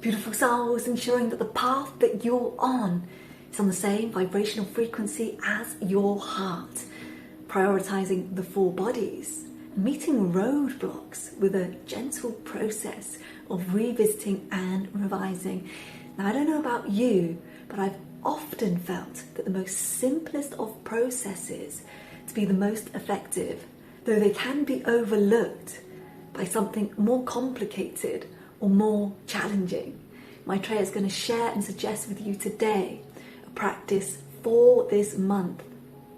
Beautiful souls, ensuring that the path that you're on is on the same vibrational frequency as your heart, prioritizing the four bodies, meeting roadblocks with a gentle process of revisiting and revising. Now, I don't know about you, but I've often felt that the most simplest of processes to be the most effective, though they can be overlooked by something more complicated or more challenging. Maitreya is going to share and suggest with you today a practice for this month.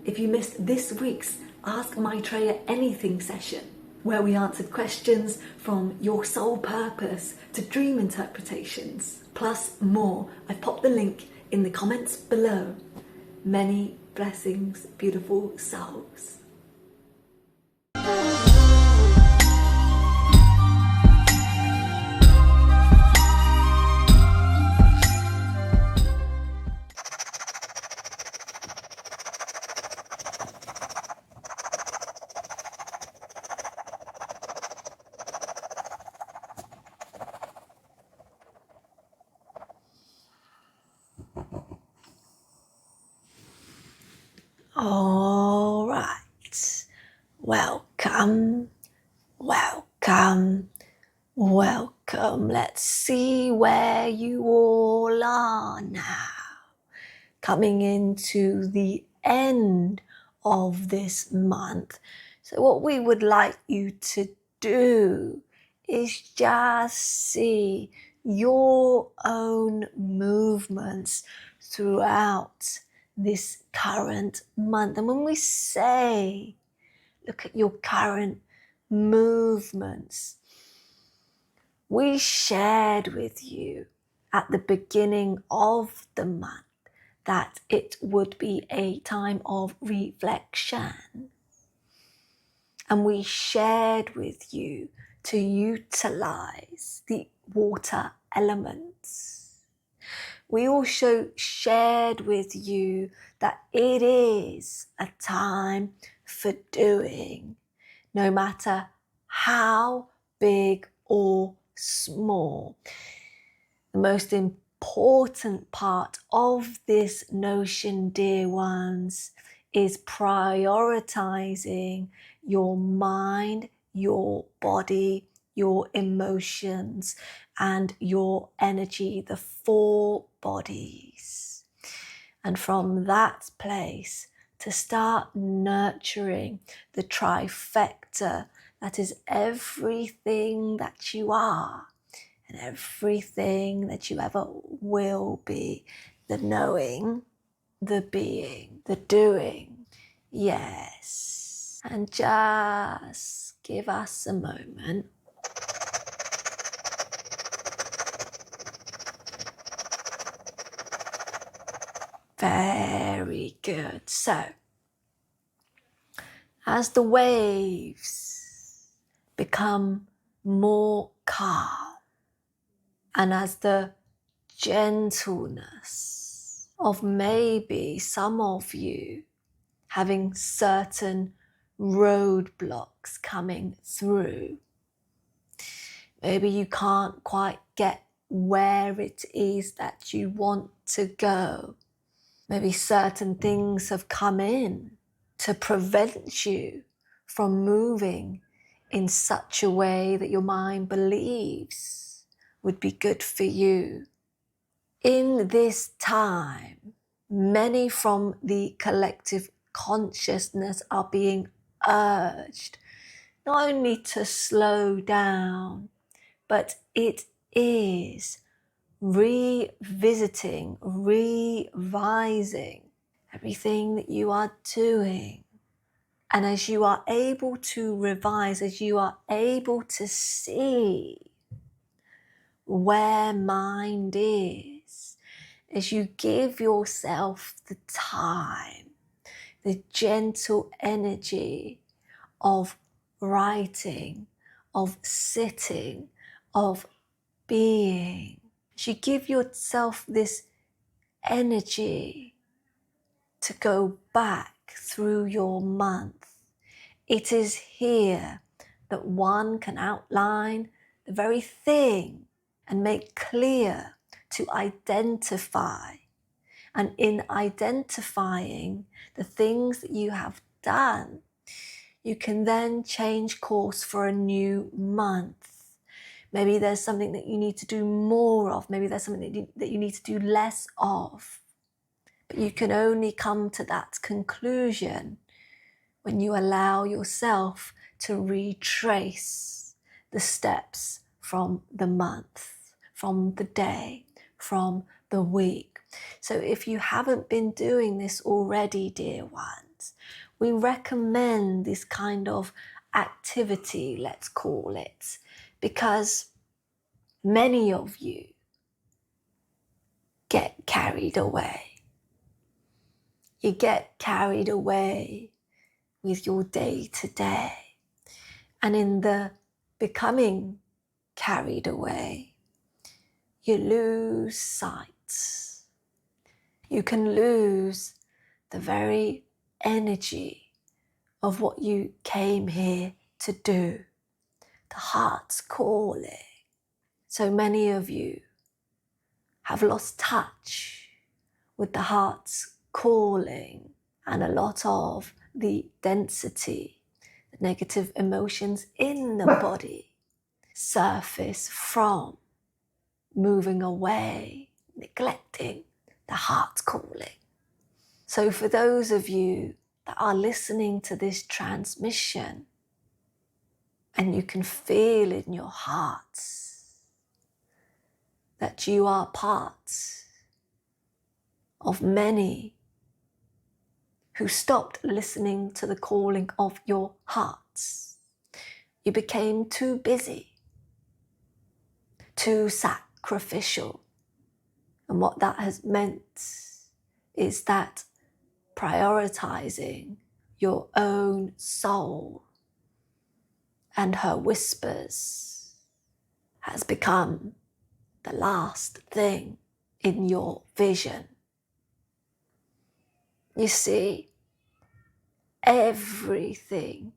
If you missed this week's Ask Maitreya Anything session, where we answered questions from your soul purpose to dream interpretations, plus more, I've popped the link in the comments below. Many blessings, beautiful souls. All right, welcome. Let's see where you all are now. Coming into the end of this month. So what we would like you to do is just see your own movements throughout this current month. And when we say, look at your current movements, we shared with you at the beginning of the month that it would be a time of reflection. And we shared with you to utilize the water elements. We also shared with you that it is a time for doing, no matter how big or small. The most important part of this notion, dear ones, is prioritizing your mind, your body, your emotions, and your energy, the four bodies. And from that place, to start nurturing the trifecta that is everything that you are and everything that you ever will be, the knowing, the being, the doing. Yes. And just give us a moment. Very good. So, as the waves become more calm, and as the gentleness of maybe some of you having certain roadblocks coming through, maybe you can't quite get where it is that you want to go. Maybe certain things have come in to prevent you from moving in such a way that your mind believes would be good for you. In this time, many from the collective consciousness are being urged not only to slow down, but it is revisiting, revising everything that you are doing. And as you are able to revise, as you are able to see where mind is, as you give yourself the time, the gentle energy of writing, of sitting, of being, as you give yourself this energy to go back through your month, it is here that one can outline the very thing and make clear to identify. And in identifying the things that you have done, you can then change course for a new month. Maybe there's something that you need to do more of. Maybe there's something that you need to do less of. But you can only come to that conclusion when you allow yourself to retrace the steps from the month, from the day, from the week. So if you haven't been doing this already, dear ones, we recommend this kind of activity, let's call it, because many of you get carried away. You get carried away with your day to day. And in the becoming carried away, you lose sight. You can lose the very energy of what you came here to do, the heart's calling. So many of you have lost touch with the heart's calling, and a lot of the density, the negative emotions in the body surface from moving away, neglecting the heart's calling. So for those of you that are listening to this transmission, and you can feel in your hearts that you are part of many who stopped listening to the calling of your hearts. You became too busy, too sacrificial. And what that has meant is that prioritizing your own soul and her whispers has become the last thing in your vision. You see, everything,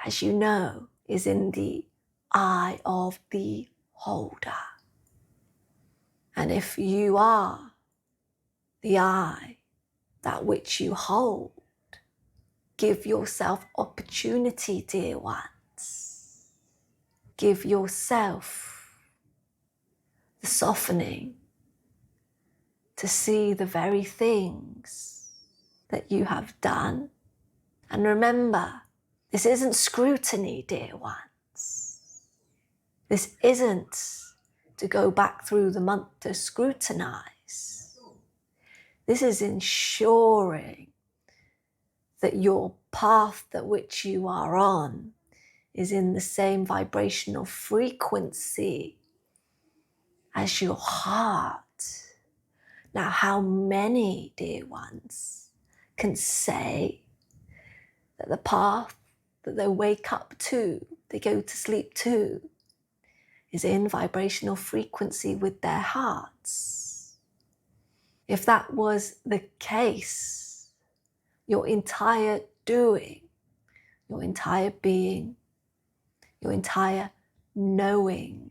as you know, is in the eye of the beholder. And if you are the eye, that which you hold, give yourself opportunity, dear ones. Give yourself the softening to see the very things that you have done. And remember, this isn't scrutiny, dear ones. This isn't to go back through the month to scrutinize. This is ensuring that your path that which you are on is in the same vibrational frequency as your heart. Now, how many, dear ones, can say that the path that they wake up to, they go to sleep to, is in vibrational frequency with their hearts? If that was the case, your entire doing, your entire being, your entire knowing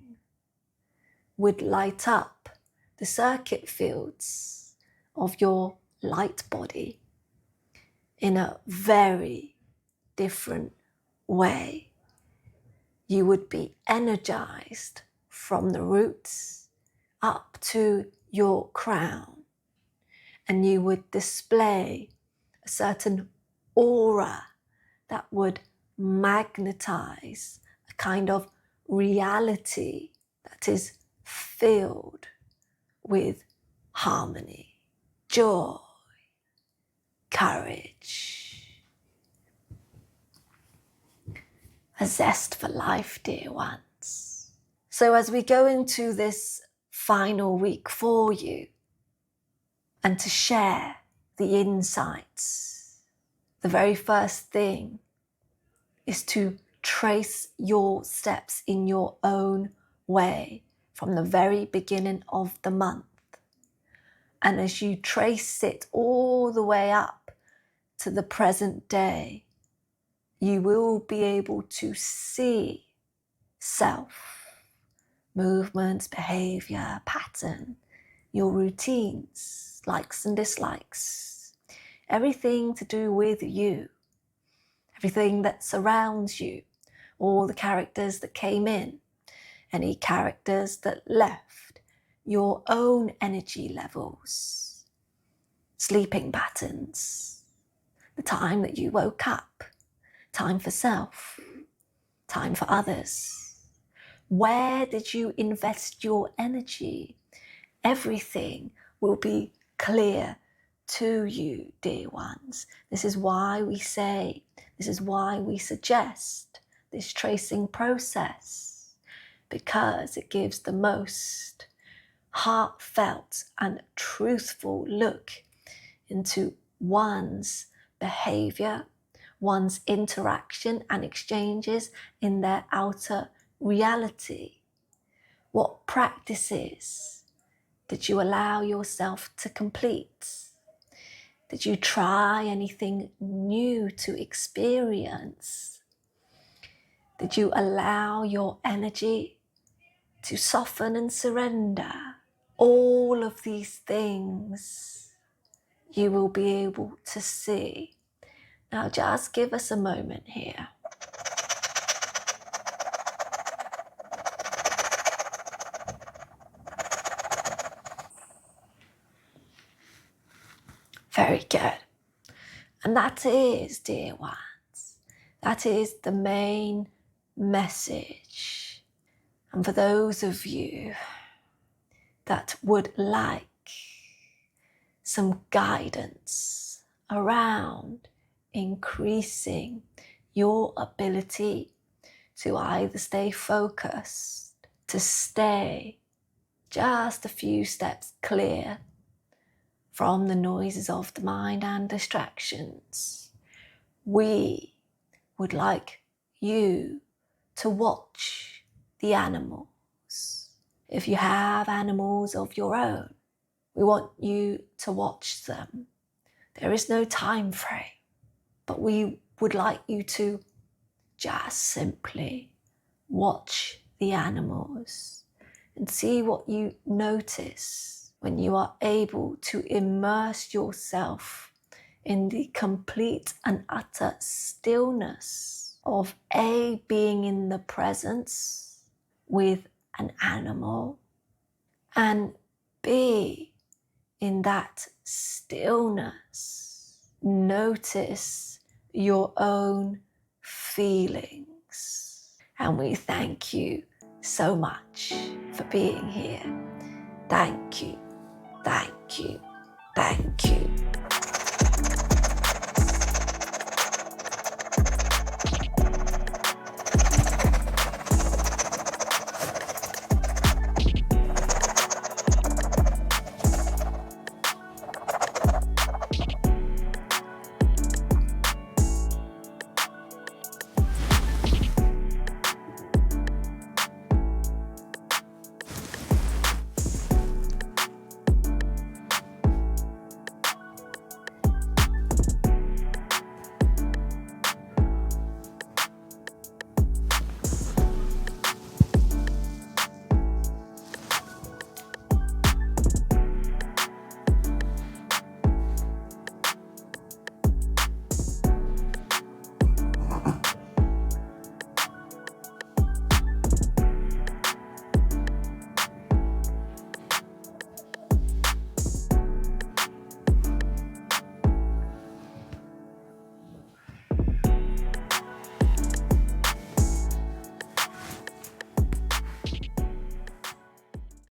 would light up the circuit fields of your light body in a very different way. You would be energized from the roots up to your crown, and you would display a certain aura that would magnetize a kind of reality that is filled with harmony, joy, courage, a zest for life, dear ones. So as we go into this final week for you, and to share the insights, the very first thing is to trace your steps in your own way from the very beginning of the month. And as you trace it all the way up to the present day, you will be able to see self, movements, behavior, pattern, your routines, likes and dislikes, everything to do with you, everything that surrounds you, all the characters that came in, any characters that left, your own energy levels, sleeping patterns, the time that you woke up, time for self, time for others. Where did you invest your energy? Everything will be clear to you, dear ones. This is why we say, this is why we suggest this tracing process, because it gives the most heartfelt and truthful look into one's behavior, one's interaction and exchanges in their outer reality. What practices did you allow yourself to complete? Did you try anything new to experience? Did you allow your energy to soften and surrender? All of these things you will be able to see. Now just give us a moment here. Very good. And that is, dear ones, that is the main message. And for those of you that would like some guidance around increasing your ability to either stay focused, to stay just a few steps clear from the noises of the mind and distractions, we would like you to watch the animals. If you have animals of your own, we want you to watch them. There is no time frame, but we would like you to just simply watch the animals and see what you notice when you are able to immerse yourself in the complete and utter stillness of A, being in the presence with an animal, and B, in that stillness, notice your own feelings. And we thank you so much for being here. Thank you, thank you, thank you.